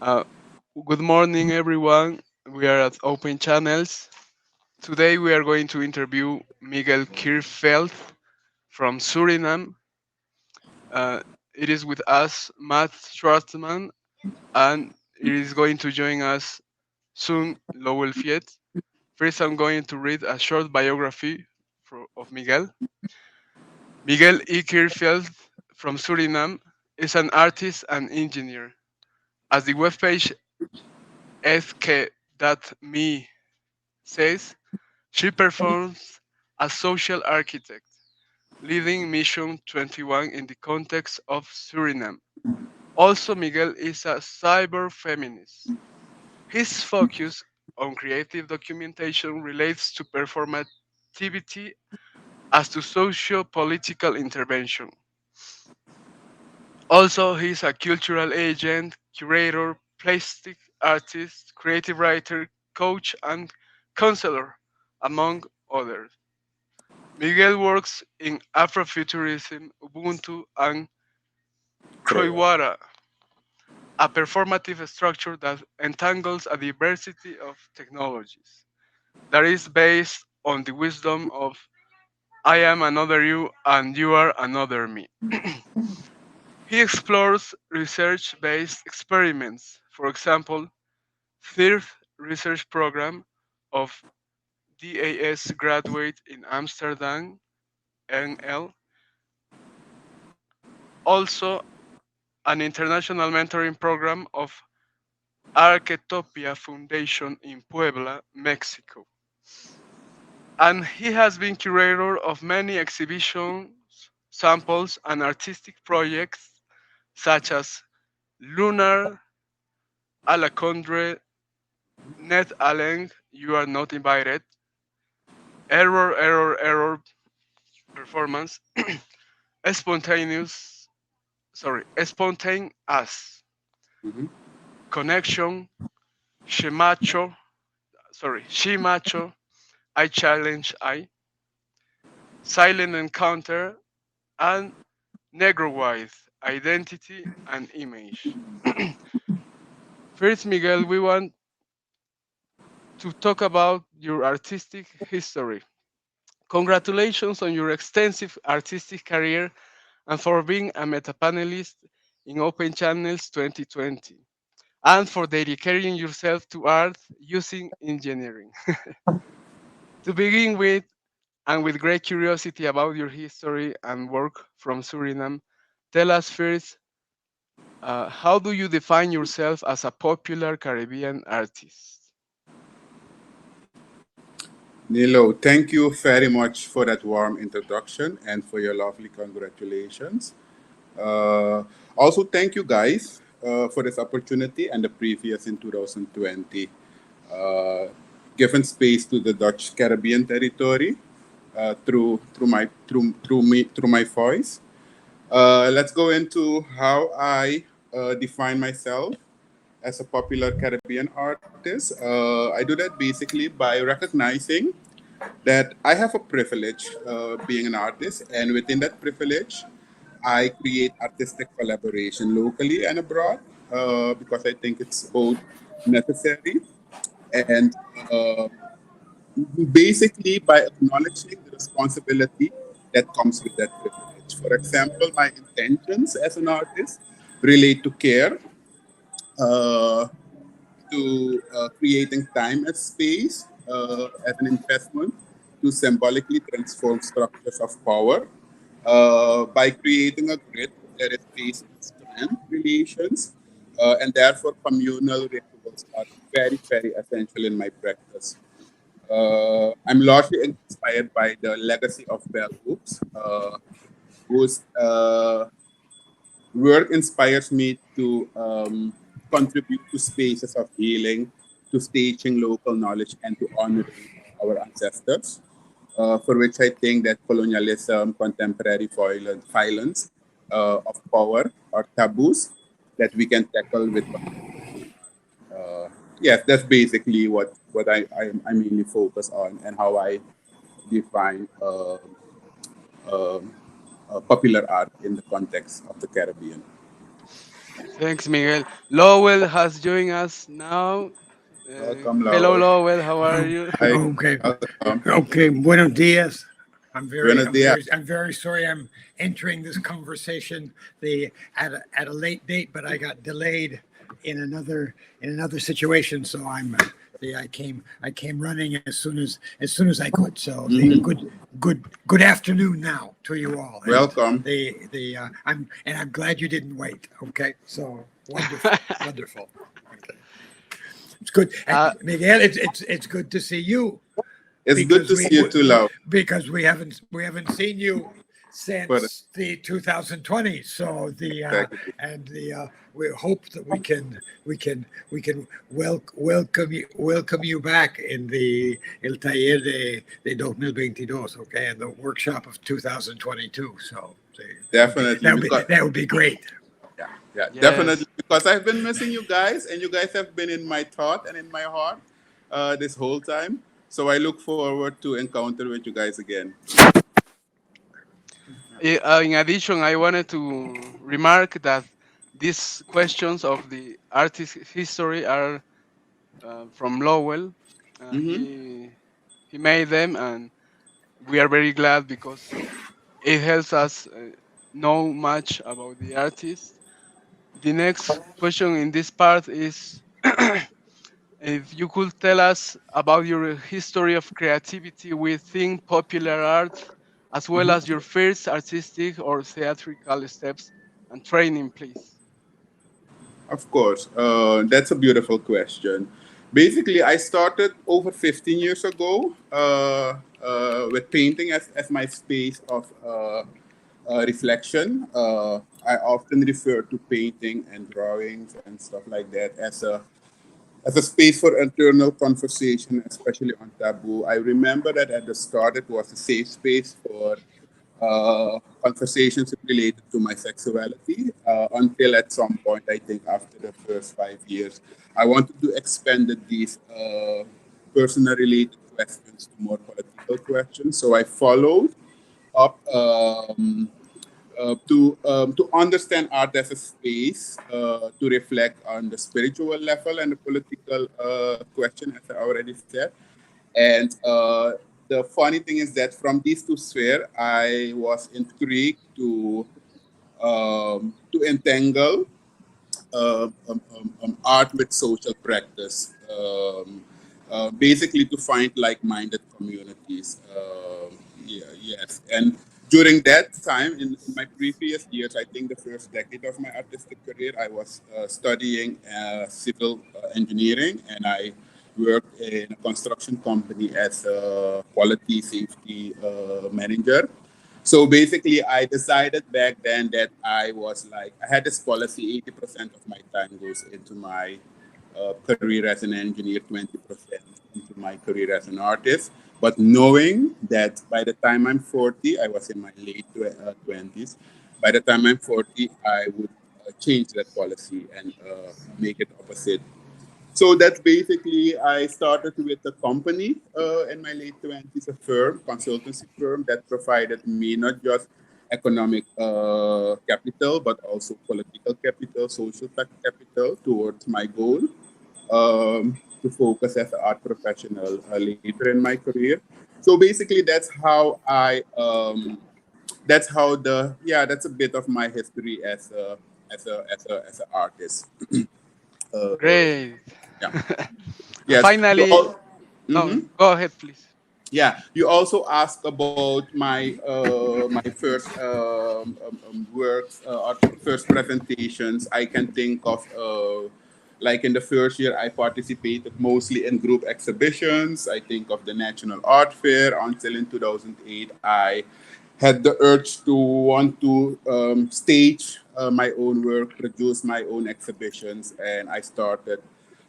Uh, Good morning, everyone. We are at Open Channels. Today, we are going to interview Miguel Keerveld from Suriname. Uh, it is with us, Matt Schwarzman, and it is going to join us soon, Lowell Fiet. First, I'm going to read a short biography of Miguel. Miguel E. Keerveld from Suriname is an artist and engineer. As the webpage fk.me says, she performs as social architect, leading Mission 21 in the context of Suriname. Also, Miguel is a cyber feminist. His focus on creative documentation relates to performativity as to socio political intervention. Also, he is a cultural agent, curator, plastic artist, creative writer, coach, and counselor, among others. Miguel works in Afrofuturism, Ubuntu, and Koiwara, a performative structure that entangles a diversity of technologies that is based on the wisdom of I am another you and you are another me. He explores research based experiments, for example, third research program of DAS graduate in Amsterdam, NL, also an international mentoring program of Arquetopia Foundation in Puebla, Mexico. And he has been curator of many exhibitions, samples, and artistic projects such as Lunar, Alacondre, Net Aleng, You Are Not Invited, Error, Error, Error Performance, Spontaneous, Spontaneous, Mhm. Connection, Shimacho, Shimacho, I Challenge I, Silent Encounter, and Negro Identity and Image. First, Miguel, we want to talk about your artistic history. Congratulations on your extensive artistic career and for being a meta panelist in Open Channels 2020 and for dedicating yourself to art using engineering. To begin with, and with great curiosity about your history and work from Suriname, tell us first, how do you define yourself as a popular Caribbean artist? Nilo, thank you very much for that warm introduction and for your lovely congratulations. Uh, Also, thank you guys for this opportunity and the previous in 2020. Uh, Given space to the Dutch Caribbean territory through my voice. Let's go into how I define myself as a popular Caribbean artist. I do that basically by recognizing that I have a privilege being an artist, and within that privilege, I create artistic collaboration locally and abroad because I think it's both necessary and uh, basically by acknowledging the responsibility that comes with that privilege. For example, my intentions as an artist relate to care, uh, to creating time and space as an investment to symbolically transform structures of power by creating a grid that is based on strength relations, and therefore communal rituals are very, very essential in my practice. I'm largely inspired by the legacy of bell hooks, whose work inspires me to contribute to spaces of healing, to staging local knowledge, and to honoring our ancestors, for which I think that colonialism, contemporary violence of power, are taboos that we can tackle with contemporary art. Yes, that's basically what I mainly focus on and how I define um popular art in the context of the Caribbean. Thanks, Miguel. Lowell has joined us now. Welcome, Hello, Lowell. Lowell. How are Oh, you? Hi, okay. welcome. Okay. Buenos dias. Buenos dias. I'm very sorry. I'm entering this conversation at a late date, but I got delayed in another situation. So I came running as soon as I could. So the Hmm. good afternoon now to you all. And Welcome. I'm glad you didn't wait. Okay. So wonderful, wonderful. Okay. It's good, uh, Miguel. It's good to see you It's good because to see you too, Lowell. we haven't seen you For since the 2020. So exactly. we hope that we can welcome you back in the El Taller de 2022. Okay, and the workshop of 2022. So Definitely, because that would be great. yeah, yeah, definitely yes. because I've been missing you guys, and you guys have been in my thought and in my heart this whole time. So I look forward to encounter with you guys again. In addition, I wanted to remark that these questions of the artist history are from Lowell. Hmm. He made them, and we are very glad because it helps us know much about the artist. The next question in this part is if you could tell us about your history of creativity within popular art, as well as your first artistic or theatrical steps and training, please. Of course, that's a beautiful question. Basically, I started over 15 years ago with painting as my space of reflection. I often refer to painting and drawings and stuff like that as a space for internal conversation, especially on taboo. I remember that at the start it was a safe space for conversations related to my sexuality until at some point, I think after the first 5 years, I wanted to expand these personal related questions to more political questions. So I followed up to understand art as a space to reflect on the spiritual level and the political question, as I already said. And the funny thing is that from these two spheres, I was intrigued to entangle art with social practice, basically to find like-minded communities. Yes, and during that time, in my previous years, I think the first decade of my artistic career, I was studying civil engineering, and I worked in a construction company as a quality safety manager. So basically, I decided back then that I was like, I had this policy 80% of my time goes into my career as an engineer, 20% into my career as an artist. But knowing that by the time I'm 40, I was in my late 20s, by the time I'm 40, I would change that policy and make it opposite. So that's basically, I started with a company in my late 20s, a firm, consultancy firm that provided me not just economic capital, but also political capital, social capital towards my goal to focus as an art professional later in my career. So basically, that's how that's a bit of my history as an artist. Uh, Great. yeah. And Yes. You finally, all. no, Mhm. go ahead, please. Yeah. You also asked about my first works or first presentations. I can think of like in the first year, I participated mostly in group exhibitions. I think of the National Art Fair until in 2008. I had the urge to want to stage my own work, produce my own exhibitions, and I started.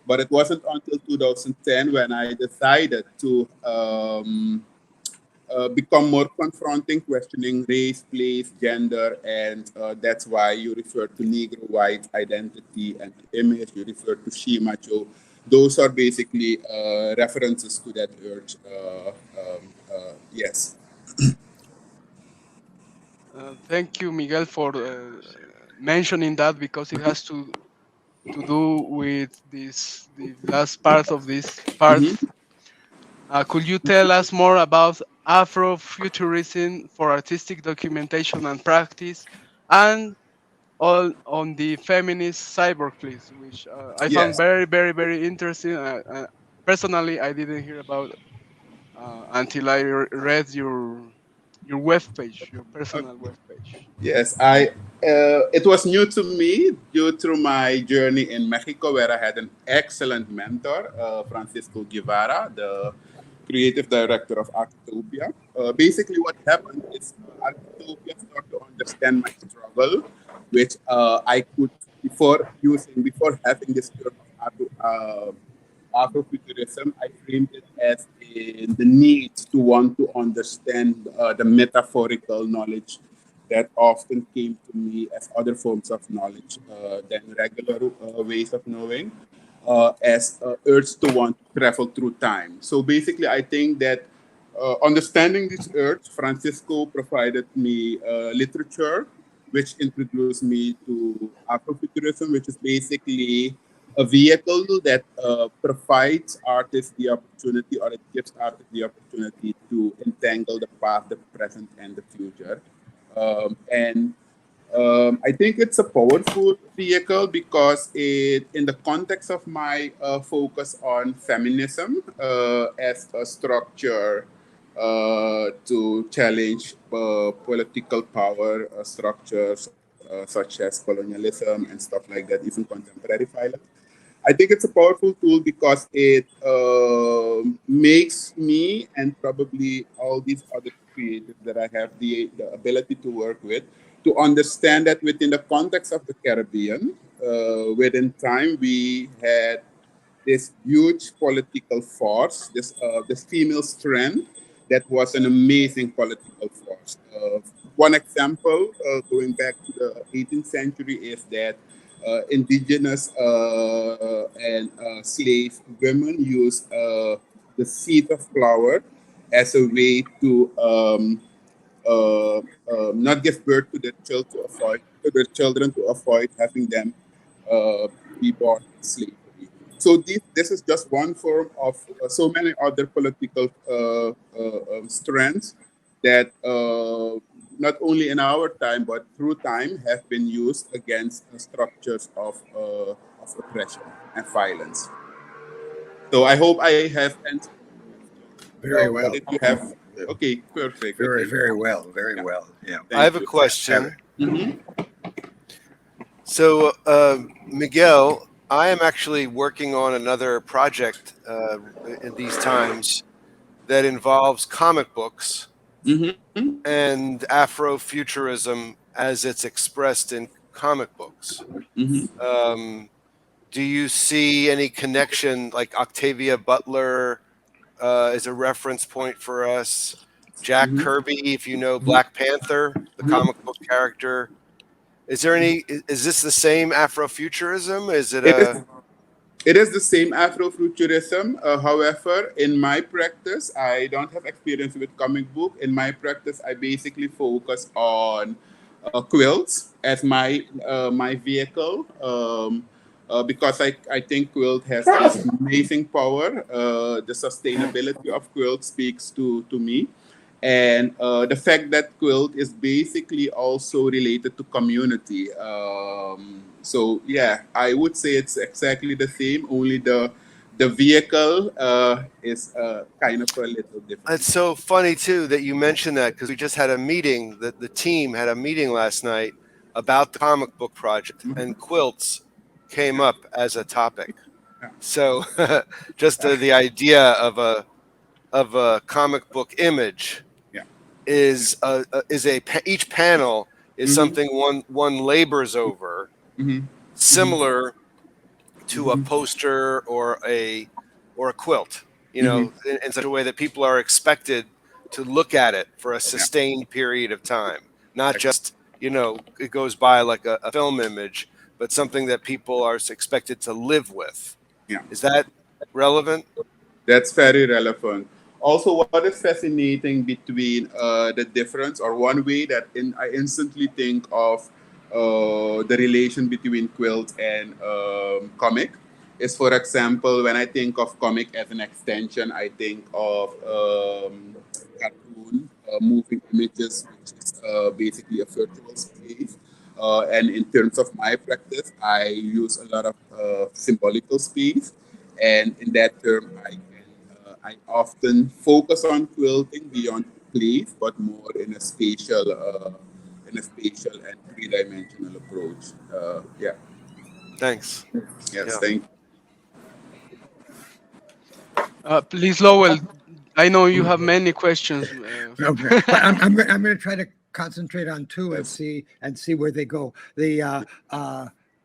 But it wasn't until 2010 when I decided to become more confronting, questioning race, place, gender, and that's why you refer to Negro white identity and image. You refer to she macho. Those are basically references to that urge. Yes. Thank you, Miguel, for mentioning that because it has to do with this the last part of this part. Mm-hmm. Could you tell us more about Afrofuturism for artistic documentation and practice, and on the feminist cyborg, please, which I found Yes. very, very, very interesting. Personally, I didn't hear about until I read your web page, your personal web page. Yes, I. It was new to me due to my journey in Mexico, where I had an excellent mentor, Francisco Guevara, the creative director of Architopia. Basically, what happened is Architopia started to understand my struggle, which I could before having this term of Afrofuturism, I framed it as in the need to want to understand the metaphorical knowledge that often came to me as other forms of knowledge than regular ways of knowing, as urge to want to travel through time. So basically, I think that understanding this urge, Francisco provided me literature, which introduced me to Afrofuturism, which is basically a vehicle that provides artists the opportunity, or it gives artists the opportunity to entangle the past, the present, and the future. And I think it's a powerful vehicle because in the context of my focus on feminism as a structure to challenge political power structures such as colonialism and stuff like that, even contemporary violence. I think it's a powerful tool because it makes me and probably all these other creatives that I have the ability to work with to understand that within the context of the Caribbean, within time we had this huge political force, this female strength that was an amazing political force. One example, going back to the 18th century, is that indigenous and slave women used the seed of flower as a way to not give birth to their child to their children to avoid having them uh, be born in slavery. So this is just one form of so many other political strands that not only in our time but through time have been used against structures of oppression and violence. So I hope I have answered your question. Very But well. if you have, okay, perfect. Very, Okay, very well. Very yeah, well. Yeah. I have thank a you. Have it. question. Hmm. So, Miguel, I am actually working on another project in these times that involves comic books Hmm. and Afrofuturism as it's expressed in comic books. Hmm. Um, do you see any connection, like Octavia Butler is a reference point for us? Jack Hmm. Kirby, if you know Black Panther, the comic book character. Is there any? Is this the same Afrofuturism? Is it It is. a? It is the same Afrofuturism. However, in my practice, I don't have experience with comic book. In my practice, I basically focus on quilts as my vehicle because I think quilt has this amazing power. The sustainability of quilt speaks to me. And the fact that quilt is basically also related to community. So yeah, I would say it's exactly the same. Only the vehicle is kind of a little different. It's so funny too that you mentioned that because we just had a meeting. That the team had a meeting last night about the comic book project, and Mhm. quilts came Yeah, up as a topic. yeah, So just the idea of a comic book image yeah, yeah. is each panel is Mm-hmm, something one labors over, mm-hmm, mm-hmm, similar to a mm-hmm, poster or a quilt, mm-hmm. in such a way that people are expected to look at it for a Yeah, sustained period of time, not ex- just it goes by like a film image, but something that people are expected to live with. yeah. Is that relevant? That's very relevant. Also, what is fascinating between the difference, or one way that I instantly think of the relation between quilt and comic is, for example, when I think of comic as an extension, I think of cartoon, moving images, which is basically a virtual space. And in terms of my practice, I use a lot of symbolical space, and in that term, I often focus on quilting beyond place, but more in a spatial and three-dimensional approach. Yeah. Thanks. Yes. Yeah. Thank. Please, Lowell, I know you have many questions. Okay, but I'm going to try to concentrate on two Yes. and see where they go.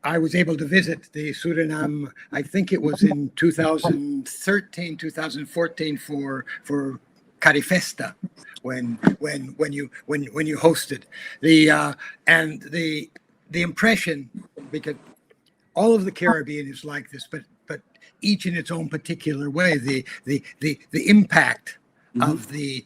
I was able to visit the Suriname. I think it was in 2013, 2014 for Carifesta when you hosted and the impression, because all of the Caribbean is like this, but each in its own particular way. The impact Mhm.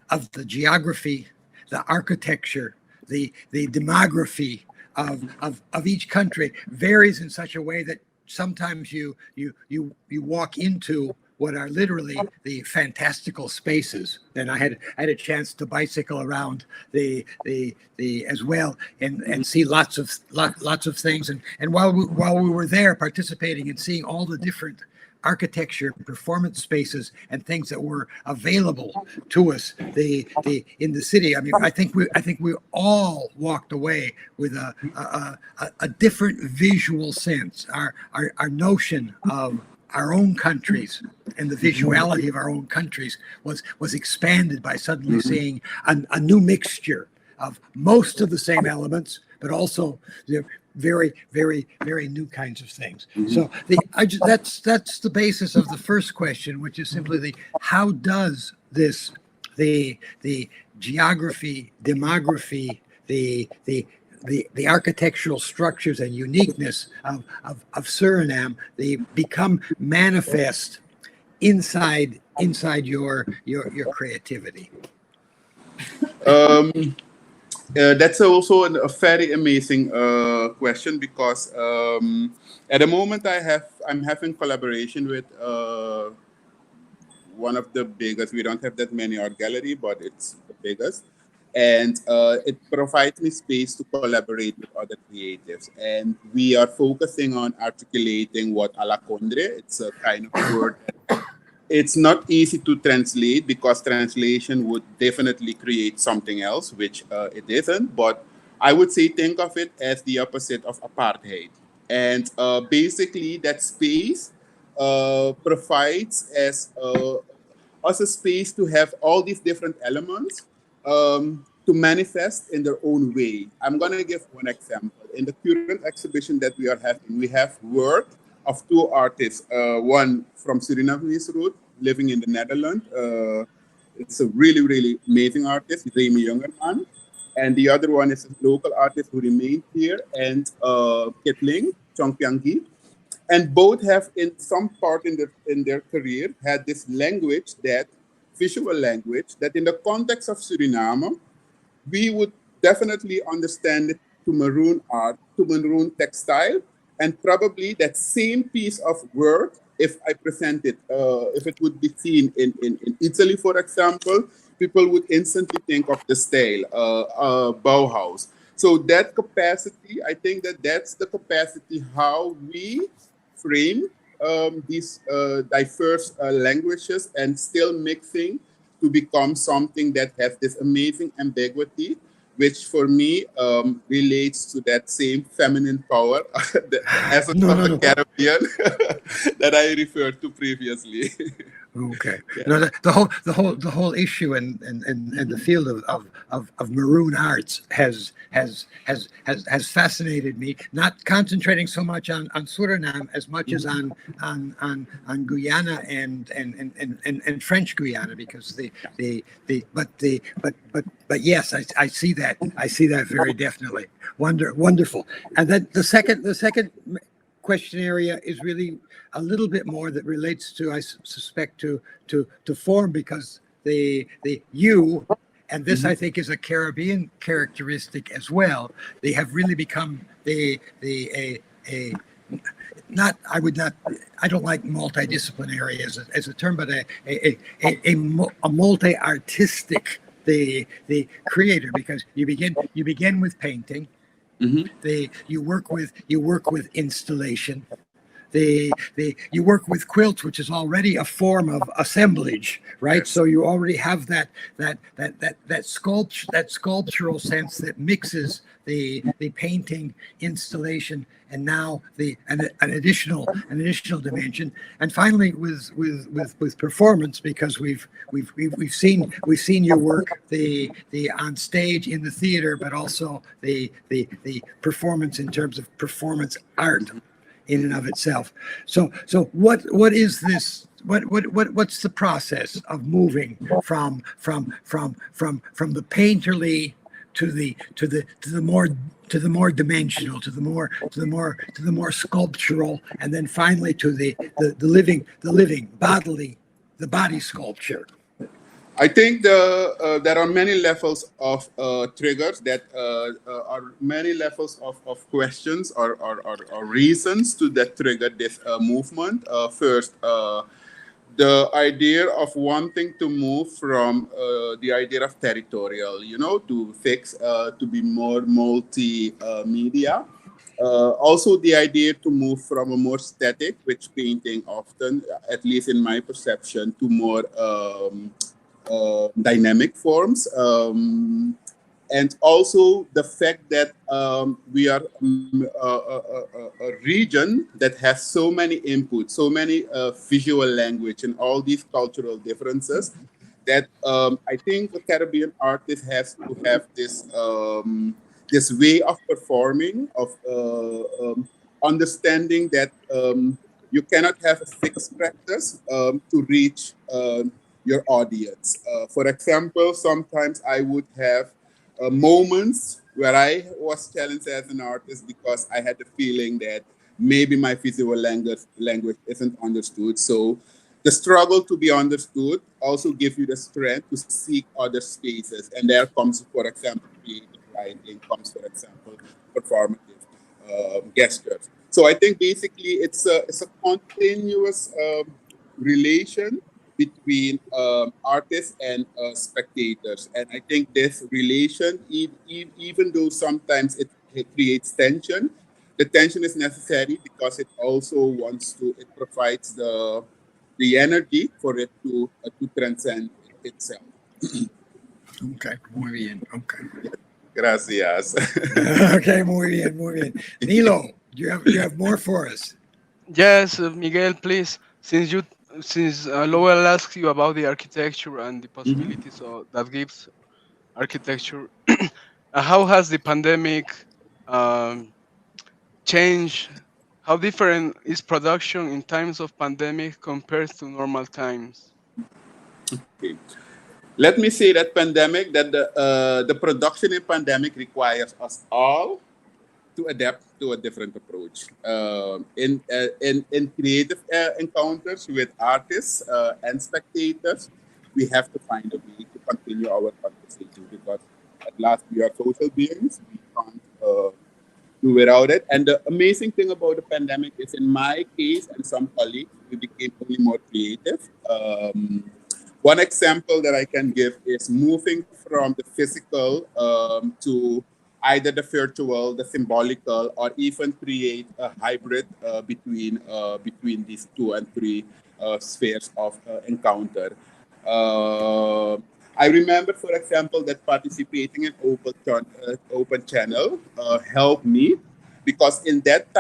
of the geography, the architecture, the demography of each country varies in such a way that sometimes you walk into what are literally the fantastical spaces. And I had a chance to bicycle around the as well and see lots of things. And while we were there participating and seeing all the different architecture, performance spaces, and things that were available to us the in the city. I mean, I think we all walked away with a different visual sense. Our notion of our own countries and the visuality of our own countries was expanded by suddenly seeing a new mixture of most of the same elements, but also the very new kinds of things. So that's the basis of the first question, which is simply how does the geography, demography, the architectural structures and uniqueness of Suriname, they become manifest inside your creativity. That's also a very amazing question, because at the moment I'm having collaboration with one of the biggest. We don't have that many art gallery, but it's the biggest, and it provides me space to collaborate with other creatives. And we are focusing on articulating what alakondre. It's a kind of word. It's not easy to translate, because translation would definitely create something else, which it isn't. But I would say think of it as the opposite of apartheid. And basically, that space provides us a space to have all these different elements to manifest in their own way. I'm going to give one example. In the current exhibition that we are having, we have work of two artists, one from Surinamese root, living in the Netherlands. It's a really amazing artist, Remy Jungerman. And the other one is a local artist who remained here, and Kitling Chongpyanggi. And both have, in some part in their career, had this language, that visual language, that in the context of Suriname, we would definitely understand it to maroon art, to maroon textile, and probably that same piece of work, if I present it, if it would be seen in Italy, for example, people would instantly think of the style, Bauhaus. So that capacity, I think that's the capacity how we frame these diverse languages and still mixing to become something that has this amazing ambiguity, which for me relates to that same feminine power as a, of a Caribbean that I referred to previously. Okay. Yeah. No, the whole issue and the field of maroon arts has fascinated me. Not concentrating so much on Suriname as much as on Guyana and French Guyana, because but yes, I see that very definitely. Wonderful. And then the second question area is really a little bit more that relates to, I suspect, to form, because the you and this I think is a Caribbean characteristic as well. They have really become a not I would not I don't like multidisciplinary as a term, but a multi-artistic the creator, because you begin with painting, Mm-hmm. you work with installation, you work with quilts, which is already a form of assemblage, right? Yes. So you already have that sculptural sense that mixes the painting, installation, and now an additional dimension. And finally with performance, because we've seen your work the on stage in the theater, but also the performance in terms of performance art in and of itself. So what is this? What's the process of moving from the painterly to the more dimensional, to the more sculptural, and then finally to the living bodily, the body sculpture? I think there are many levels of triggers that are many levels of questions or reasons to that trigger this movement. First, the idea of wanting to move from the idea of territorial, to fix, to be more multi-media. Also, the idea to move from a more static, which painting often, at least in my perception, to more dynamic forms. And also the fact that we are a region that has so many inputs, so many visual language, and all these cultural differences, that I think the Caribbean artist has to have this way of performing, of understanding that you cannot have a fixed practice to reach your audience. For example, sometimes I would have moments where I was challenged as an artist because I had the feeling that maybe my visual language isn't understood. So the struggle to be understood also gives you the strength to seek other spaces. And there comes, for example, creative writing, comes, for example, performative gestures. So I think basically it's a continuous relation between artists and spectators. And I think this relation, even though sometimes it creates tension, the tension is necessary because it also it provides the energy for it to transcend itself. Okay, muy bien. Okay. Gracias. Okay, muy bien, muy bien. Nilo, you have more for us? Yes, Miguel, please. Since Lowell asked you about the architecture and the Mhm. possibilities that gives architecture, how has the pandemic um, changed? How different is production in times of pandemic compared to normal times? Okay. Let me say that the production in pandemic requires us all to adapt to a different approach. In creative encounters with artists and spectators, we have to find a way to continue our conversation because at last we are social beings. We can't do without it. And the amazing thing about the pandemic is, in my case and some colleagues, we became only more creative. One example that I can give is moving from the physical to either the virtual, the symbolical, or even create a hybrid between these two and three spheres of encounter. Uh, I remember, for example, that participating in Open Channel helped me because in that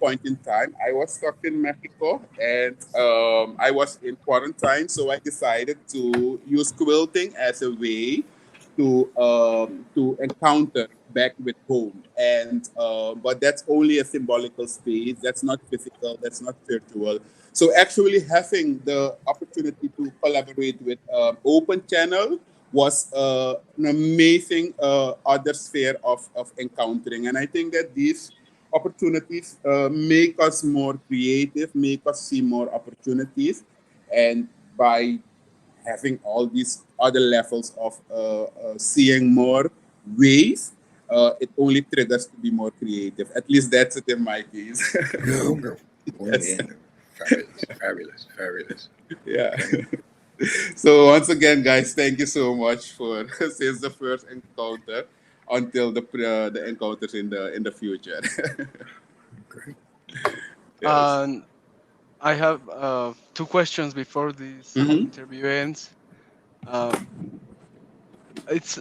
point in time, I was stuck in Mexico and I was in quarantine. So I decided to use quilting as a way to encounter back with home. And but that's only a symbolical space. That's not physical. That's not virtual. So actually having the opportunity to collaborate with Open Channel was an amazing other sphere of encountering. And I think that these opportunities make us more creative, make us see more opportunities. And by having all these other levels of seeing more ways, it only triggers to be more creative. At least that's it in my case. No. Yes. Fabulous. Yeah. So once again, guys, thank you so much for since the first encounter until the encounters in the future. Great. Yes. And I have two questions before this Mm-hmm. interview ends. Uh, it's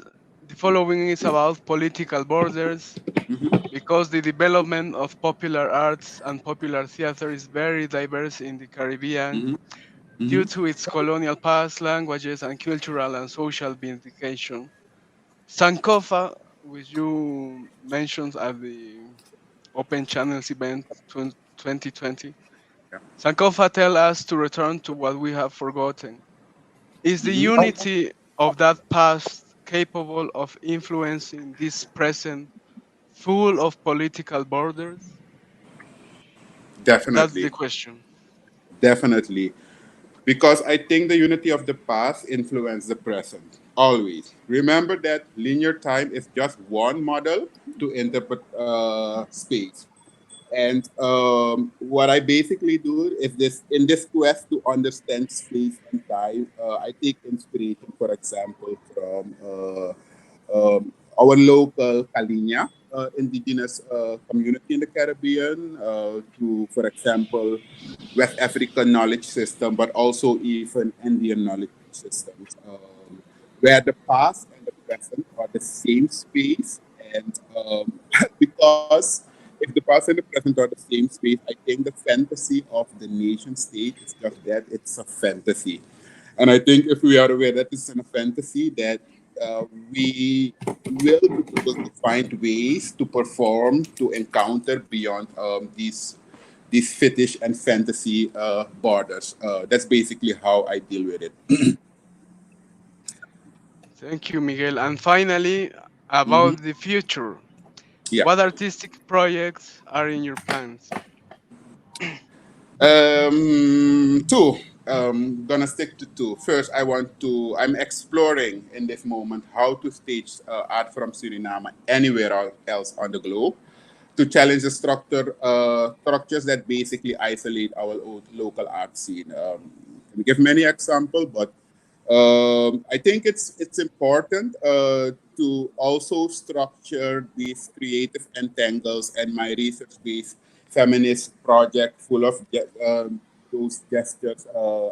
the following is about political borders Mm-hmm. because the development of popular arts and popular theater is very diverse in the Caribbean Mm-hmm. due Mm-hmm. to its colonial past, languages, and cultural and social vindication. Sankofa, which you mentioned at the Open Channels event 2020, Yeah. Sankofa tell us to return to what we have forgotten. Is the Mm-hmm. unity of that past capable of influencing this present full of political borders? That's the Definitely. question. Definitely. Because I think the unity of the past influences the present. Always. Remember that linear time is just one model to interpret space. And what I basically do is this in this quest to understand space and time, I take inspiration, for example, from our local Kalinya indigenous community in the Caribbean, to, for example, West African knowledge system, but also even Indian knowledge systems, where the past and the present are the same space. And because if the past and the present are the same space, I think the fantasy of the nation state is just that it's a fantasy. And I think if we are aware that it's in a fantasy, that we will be able to find ways to perform, to encounter beyond these fetish and fantasy borders. That's basically how I deal with it. Thank you, Miguel. And finally, Hmm. about the future. Yeah. What artistic projects are in your plans? Two. Gonna stick to two. First, I'm exploring in this moment how to stage art from Suriname anywhere else on the globe to challenge the structures that basically isolate our own local art scene. Can give many examples, but I think it's important to also structure these creative entangles and my research-based feminist project full of those gestures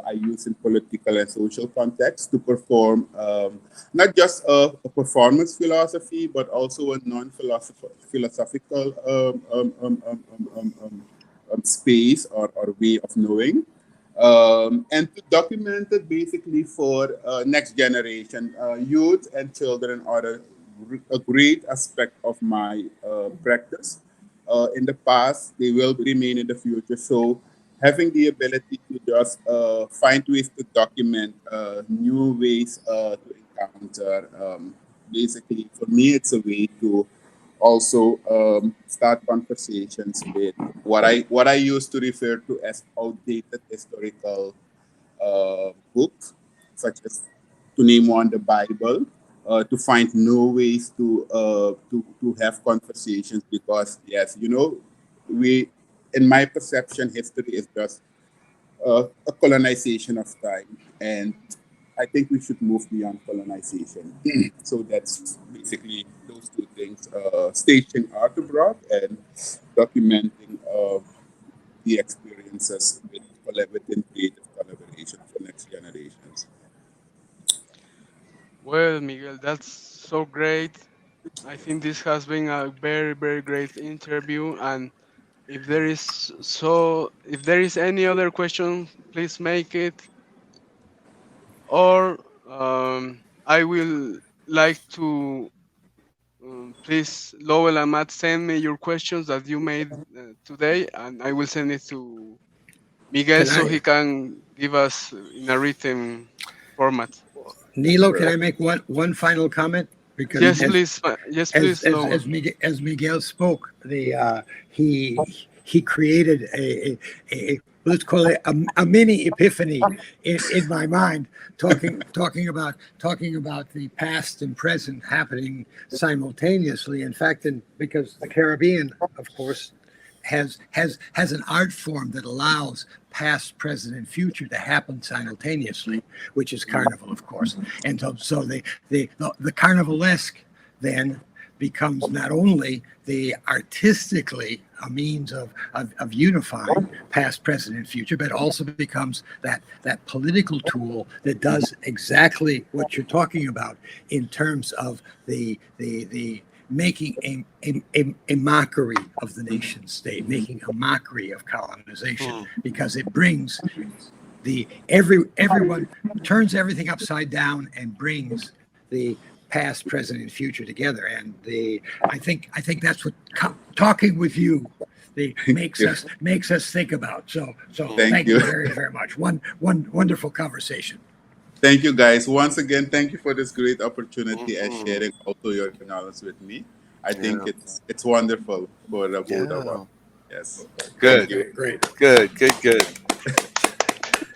I use in political and social context to perform not just a performance philosophy, but also a non-philosophical space or way of knowing, and to document it basically for next generation. Youth and children are a great aspect of my practice. In the past, they will remain in the future. So having the ability to just find ways to document new ways to encounter, basically for me, it's a way to also start conversations with what I used to refer to as outdated historical books, such as, to name one, the Bible, to find new ways to have conversations. Because yes, we, in my perception, history is just a colonization of time, and I think we should move beyond colonization. So that's basically those two things: staging art abroad and documenting the experiences within creative collaboration for next generations. Well, Miguel, that's so great. I think this has been a very, very great interview. And if there is any other question, please make it. Or I will like to please, Lowell and Matt, send me your questions that you made today, and I will send it to Miguel Can so he I, can give us in a written format. Nilo? Can I make one final comment? Because Yes, please. Yes, please, Lowell. as Miguel spoke, the he created let's call it a mini epiphany in my mind, talking about the past and present happening simultaneously. In fact, because the Caribbean, of course, has an art form that allows past, present, and future to happen simultaneously, which is carnival, of course. And so the carnivalesque then becomes not only the artistically a means of unifying past, present, and future, but also becomes that political tool that does exactly what you're talking about in terms of the making a mockery of the nation state, making a mockery of colonization, because it brings everyone turns everything upside down and brings the past, present, and future together. And I think that's what talking with you makes us think about. So thank you very, very much. One wonderful conversation. Thank you, guys. Once again, thank you for this great opportunity and sharing also your knowledge with me. I think it's wonderful for the both of us. Yes. Good. Thank you. Great. Good.